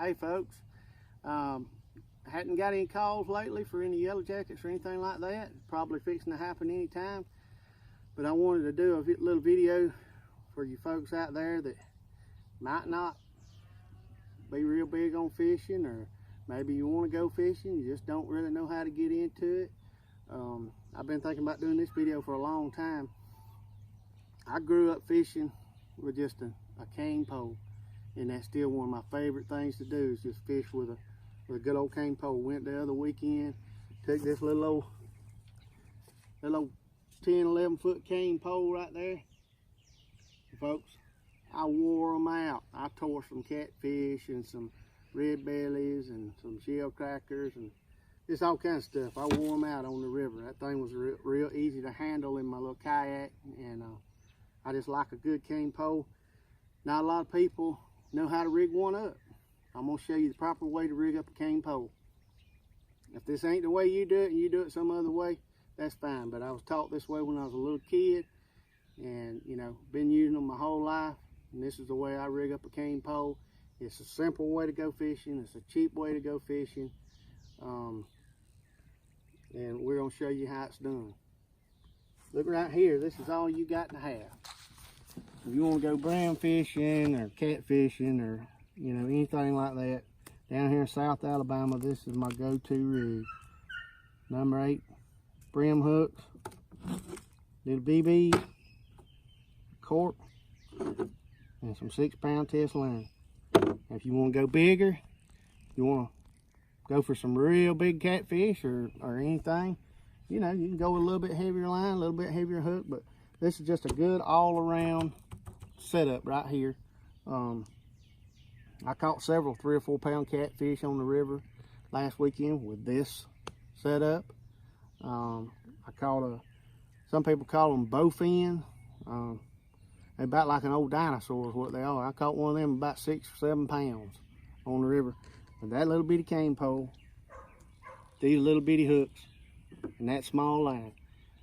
Hey folks, hadn't got any calls lately for any yellow jackets or anything like that. Probably fixing to happen anytime. But I wanted to do a little video for you folks out there that might not be real big on fishing, or maybe you want to go fishing, you just don't really know how to get into it. I've been thinking about doing this video for a long time. I grew up fishing with just a cane pole, and that's still one of my favorite things to do, is just fish with a good old cane pole. Went the other weekend, took this little old 10-11 foot cane pole right there. And folks, I wore them out. I tore some catfish and some red bellies and some shell crackers and just all kinds of stuff. I wore them out on the river. That thing was real easy to handle in my little kayak, and I just like a good cane pole. Not a lot of people know how to rig one up. I'm gonna show you the proper way to rig up a cane pole. If this ain't the way you do it and you do it some other way, that's fine. But I was taught this way when I was a little kid, and been using them my whole life. And this is the way I rig up a cane pole. It's a simple way to go fishing. It's a cheap way to go fishing. And we're gonna show you how it's done. Look right here, this is all you got to have. If you want to go brown fishing or catfishing or anything like that, down here in South Alabama, this is my go-to rig. Number 8 brim hooks, little BB, cork, and some 6-pound test line. If you want to go bigger, you want to go for some real big catfish or anything, you can go with a little bit heavier line, a little bit heavier hook, but this is just a good all-around setup right here. I caught several 3 or 4 pound catfish on the river last weekend with this setup. I caught some people call them bowfin. They're about like an old dinosaur is what they are. I caught one of them about 6 or 7 pounds on the river with that little bitty cane pole, these little bitty hooks, and that small line.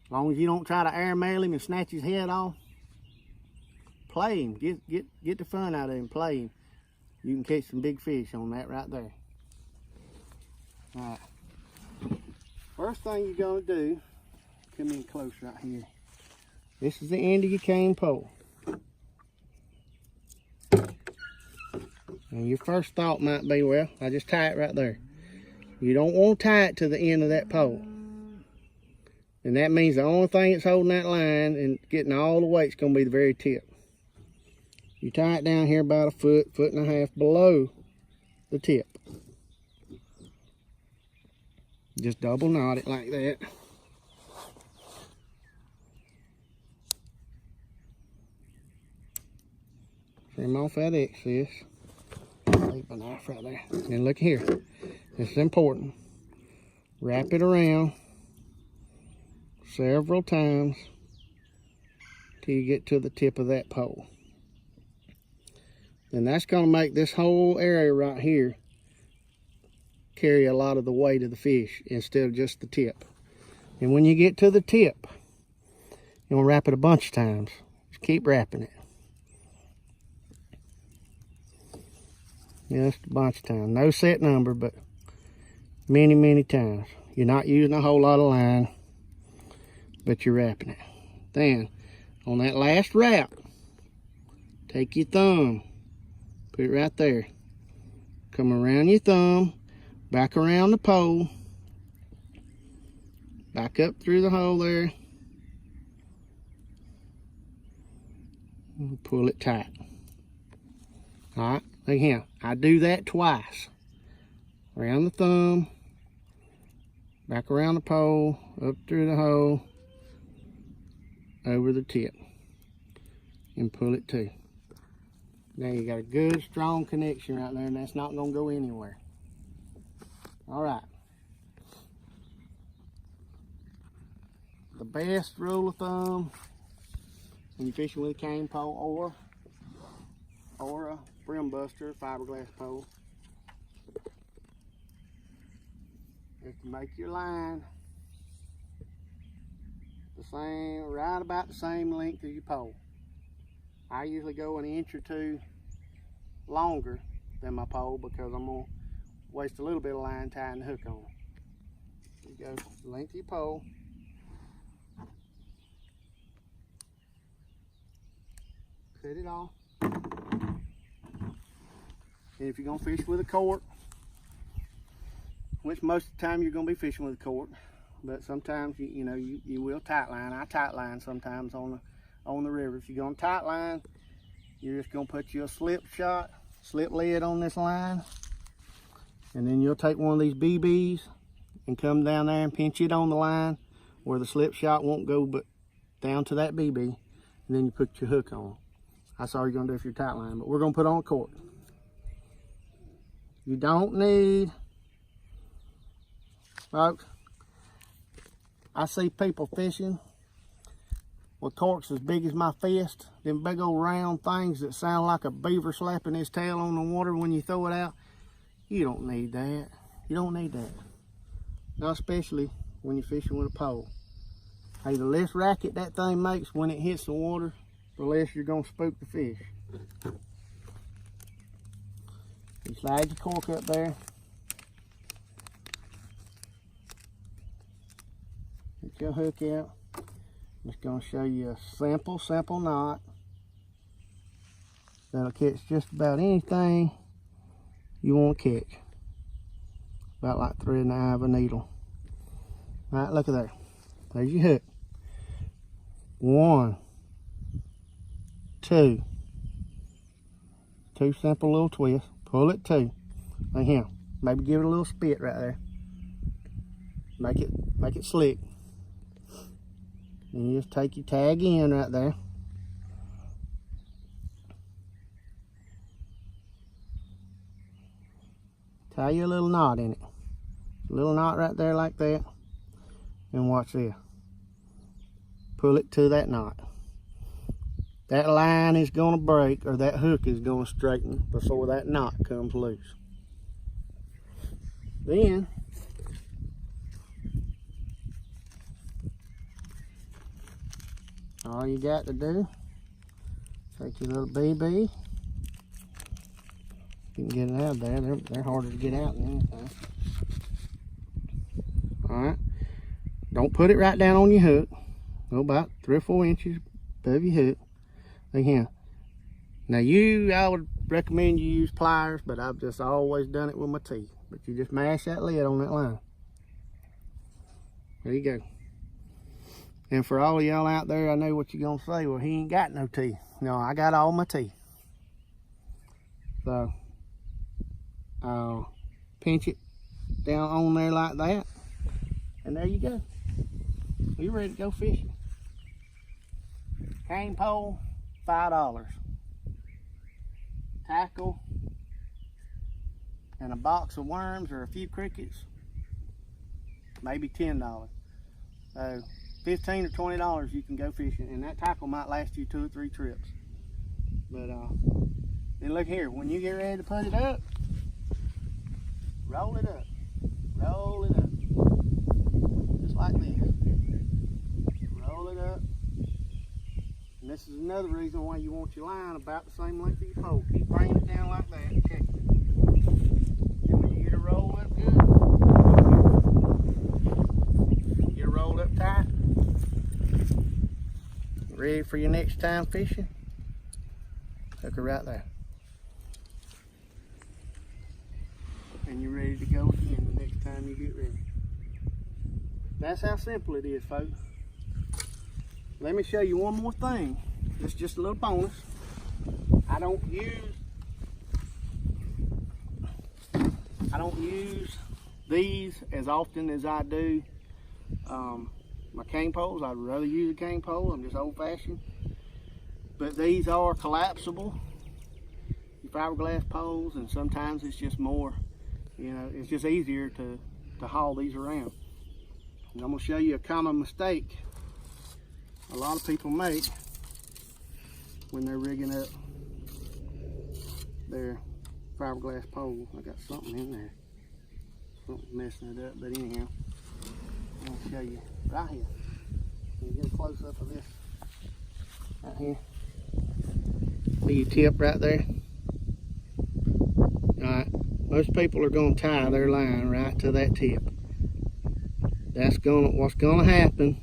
As long as you don't try to airmail him and snatch his head off, play him. Get the fun out of him. Play him. You can catch some big fish on that right there. All right. First thing you're gonna do, come in close right here. This is the end of your cane pole. And your first thought might be, well, I just tie it right there. You don't want to tie it to the end of that pole. And that means the only thing that's holding that line and getting all the weight is going to be the very tip. You tie it down here about a foot and a half below the tip. Just double knot it like that. Trim off that excess. Leave a knife right there. And look here. This is important. Wrap it around several times till you get to the tip of that pole. And that's going to make this whole area right here carry a lot of the weight of the fish instead of just the tip. And when you get to the tip, you want to wrap it a bunch of times. Just keep wrapping it. Just a bunch of times. No set number, but many times. You're not using a whole lot of line, but you're wrapping it. Then, on that last wrap, take your thumb, put it right there. Come around your thumb, back around the pole, back up through the hole there, and pull it tight. All right, look here. I do that twice. Around the thumb, back around the pole, up through the hole, over the tip, and pull it too. Now you got a good strong connection right there, and that's not going to go anywhere. All right. The best rule of thumb when you're fishing with a cane pole or a brim buster, fiberglass pole, is to make your line the same, right about the same length as your pole. I usually go an inch or two longer than my pole because I'm gonna waste a little bit of line tying the hook on. There you go, length of your pole. Cut it off. And if you're gonna fish with a cork, which most of the time you're gonna be fishing with a cork, but sometimes you will tight line. I tight line sometimes on the river. If you're gonna tight line, you're just gonna put your slip lid on this line, and then you'll take one of these BBs and come down there and pinch it on the line where the slip shot won't go but down to that BB, and then you put your hook on. That's all you're gonna do if you're tight line, but we're gonna put on a cork. You don't need, folks, I see people fishing with corks as big as my fist, them big old round things that sound like a beaver slapping his tail on the water when you throw it out. You don't need that. You don't need that. Not especially when you're fishing with a pole. Hey, the less racket that thing makes when it hits the water, the less you're gonna spook the fish. You slide your cork up there. Get your hook out. I'm just gonna show you a simple knot that'll catch just about anything you want to catch. About like thread in the eye of a needle. All right, look at there. There's your hook. 1, 2. 2 simple little twists. Pull it 2. Like here. Maybe give it a little spit right there. Make it slick. And you just take your tag in right there. Tie you a little knot in it. A little knot right there like that. And watch this. Pull it to that knot. That line is going to break, or that hook is going to straighten before that knot comes loose. Then, all you got to do, take your little BB. You can get it out of there. They're harder to get out than anything. Alright. Don't put it right down on your hook. Go about 3 or 4 inches above your hook. Again. Now I would recommend you use pliers, but I've just always done it with my teeth. But you just mash that lid on that line. There you go. And for all of y'all out there, I know what you're gonna say. Well, he ain't got no teeth. No, I got all my teeth. So, I'll pinch it down on there like that. And there you go. You're ready to go fishing. Cane pole, $5. Tackle and a box of worms or a few crickets, maybe $10. So $15 or $20 you can go fishing, and that tackle might last you 2 or 3 trips. But then look here, when you get ready to put it up, roll it up, just like this. Roll it up. And this is another reason why you want your line about the same length of your pole. Keep bringing it down like that. Check it. And when you get it rolled up good, get it rolled up tight. Ready for your next time fishing. Hook her right there. And you're ready to go again the next time you get ready. That's how simple it is, folks. Let me show you one more thing. It's just a little bonus. I don't use these as often as I do my cane poles. I'd rather use a cane pole. I'm just old-fashioned. But these are collapsible, fiberglass poles, and sometimes it's just more, it's just easier to haul these around. And I'm going to show you a common mistake a lot of people make when they're rigging up their fiberglass pole. I got something in there, something messing it up, but anyhow, I'm going to show you right here. You get a close up of this right here. See your tip right there? most people are going to tie their line right to that tip. What's going to happen.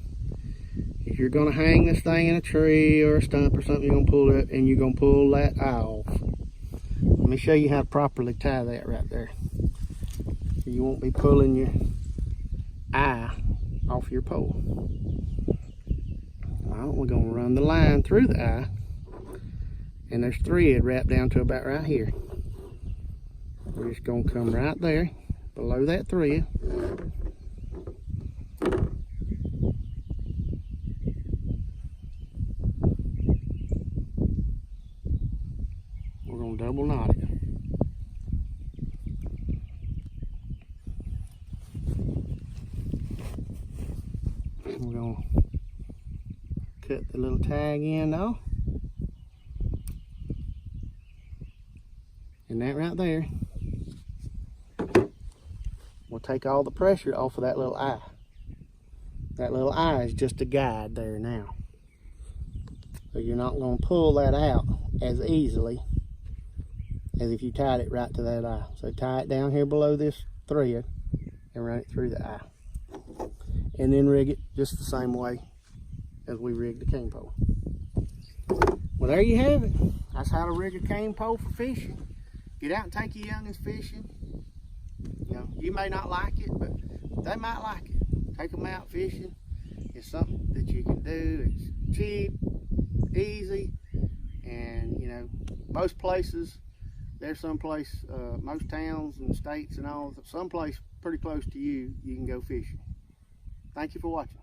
If you're going to hang this thing in a tree or a stump or something, you're going to pull it and you're going to pull that eye off. Let me show you how to properly tie that right there. You won't be pulling your eye off your pole. Well, we're going to run the line through the eye, and there's thread wrapped down to about right here. We're just going to come right there below that thread. We're going to double knot it. We're going to cut the little tag end off. And that right there will take all the pressure off of that little eye. That little eye is just a guide there now. So you're not going to pull that out as easily as if you tied it right to that eye. So tie it down here below this thread and run it through the eye. And then rig it just the same way as we rigged the cane pole. Well, there you have it. That's how to rig a cane pole for fishing. Get out and take your youngins fishing. You know, you may not like it, but they might like it. Take them out fishing. It's something that you can do. It's cheap, easy, and you know, most places, there's someplace, most towns and states and all, someplace pretty close to you, you can go fishing. Thank you for watching.